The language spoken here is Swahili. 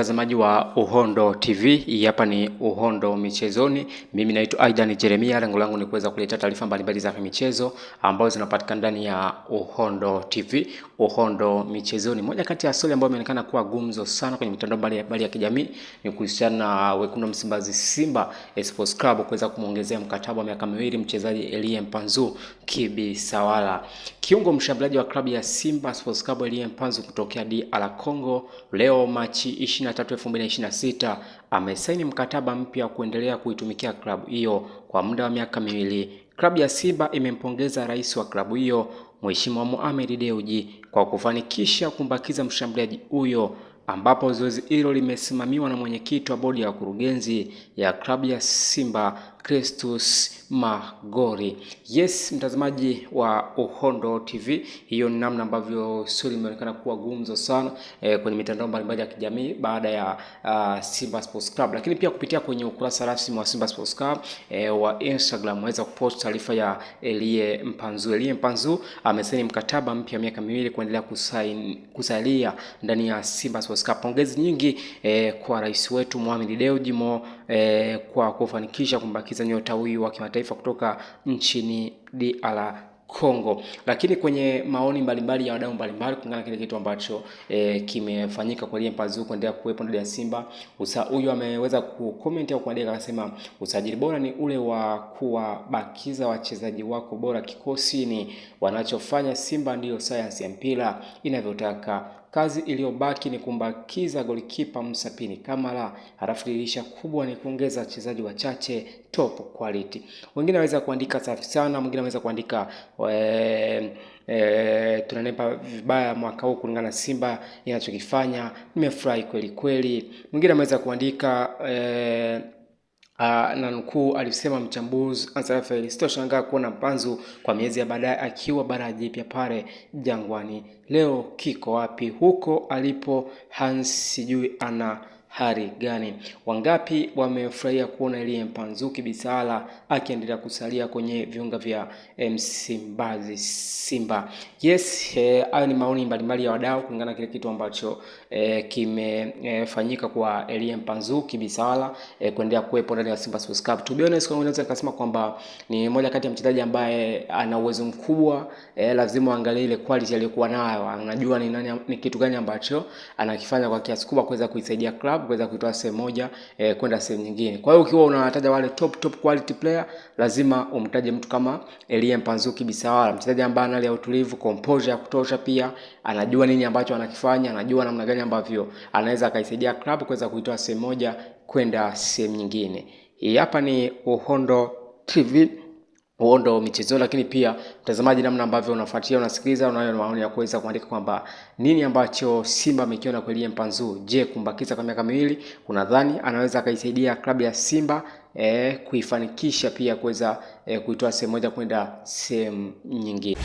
mtazamaji wa Uhondo TV, hii hapa ni Uhondo Michezoni. Mimi naitwa Aidan Jeremia. Lengo langu ni kuweza kuleta taarifa mbalimbali za michezo ambazo zinapatikana ndani ya Uhondo TV, Uhondo Michezoni. Moja kati ya swali ambayo imeonekana kuwa gumzo sana kwenye mitandao mbalimbali ya kijamii ni kuhusiana na wekundu Msimbazi Simba Sports Club kuweza kumuongezea mkataba wa miaka 2 mchezaji Elie Mpanzu Kibisawala. Kiungo mshambuliaji wa klabu ya Simba Sports Club Elie Mpanzu kutokea DR Congo leo Machi 23, 2026 amesaini mkataba mpya kuendelea kuitumikia klabu hiyo kwa muda wa miaka 2. Klabu ya Simba imempongeza rais wa klabu hiyo Mheshimiwa Mohamed Dewji kwa kufanikisha kumbakiza mshambuliaji huyo, ambapo zoezi hilo limesimamiwa na mwenyekiti wa bodi ya wakurugenzi ya klabu ya Simba Christus Magori. Yes, mtazamaji wa Uhondo TV, hiyo ni namna ambavyo swali limeonekana kuwa gumzo sana kwenye mitandao mbalimbali ya kijamii baada ya Simba Sports Club, lakini pia kupitia kwenye ukurasa rasmi wa Simba Sports Club wa Instagram waweza kupost taarifa ya Elie Mpanzu. Elie Mpanzu amesaini mkataba mpya wa miaka 2 kuendelea kusalia ndani ya Simba Sports Club. Pongezi nyingi kwa rais wetu Mohamed Dewji kwa kufanikisha kumbakiza nyota huyu wa kimataifa kutoka nchini DR Congo. Lakini kwenye maoni mbalimbali ya wadau mbalimbali kulingana kile kitu ambacho kimefanyika kwa Elie Mpanzu kuendelea kuwepo ndani ya Simba, huyu ameweza kucomment au kuandika akasema, usajili bora ni ule wa kuwabakiza wachezaji wako bora kikosini. Wanachofanya Simba ndiyo science ya mpira inavyotaka. Kazi iliyobaki ni kumbakiza golikipa Msapini Kamara, halafu dirisha kubwa ni kuongeza wachezaji wachache top quality. Wengine waweza kuandika safi sana, mwingine anaweza kuandika tunanepa vibaya mwaka huu kulingana na Simba inachokifanya, nimefurahi kweli kweli. Mwingine anaweza kuandika na nukuu, alisema mchambuzi Ansarafael, sitoshangaa kuona Mpanzu kwa miezi ya baadaye akiwa bara jipya pale Jangwani. Leo kiko wapi? Huko alipo Hans sijui ana hali gani. Wangapi wamefurahia kuona Elie Mpanzu Kibisawala akiendelea kusalia kwenye viunga vya Msimbazi Simba. Yes, hayo ni maoni mbalimbali ya wadau kulingana kile kitu ambacho kimefanyika kwa Elie Mpanzu Kibisawala kuendelea kuwepo ndani ya Simba Sports Club. To be honest, kwa unaweza kusema kwamba ni moja kati ya mchezaji ambaye ana uwezo mkubwa, lazima angalie ile quality aliyokuwa nayo. Anajua ni kitu gani ambacho anakifanya kwa kiasi kubwa kuweza kuisaidia club kuweza kuitoa sehemu moja kwenda sehemu nyingine. Kwa hiyo ukiwa unataja wale top quality player, lazima umtaje mtu kama Elie Mpanzu Kibisawala, mchezaji ambaye ana ile utulivu, composure ya kutosha, pia anajua nini ambacho anakifanya, anajua namna gani ambavyo anaweza akaisaidia club kuweza kuitoa sehemu moja kwenda sehemu nyingine. Hii hapa ni Uhondo TV, Uhondo Michezo. Lakini pia mtazamaji, namna ambavyo unafuatilia, unasikiliza, unayo maoni ya kuweza kuandika kwamba nini ambacho Simba amekiona kwa Elie Mpanzu. Je, kumbakiza kwa miaka 2 unadhani anaweza akaisaidia klabu ya Simba kuifanikisha pia kuweza kuitoa sehemu moja kwenda sehemu nyingine?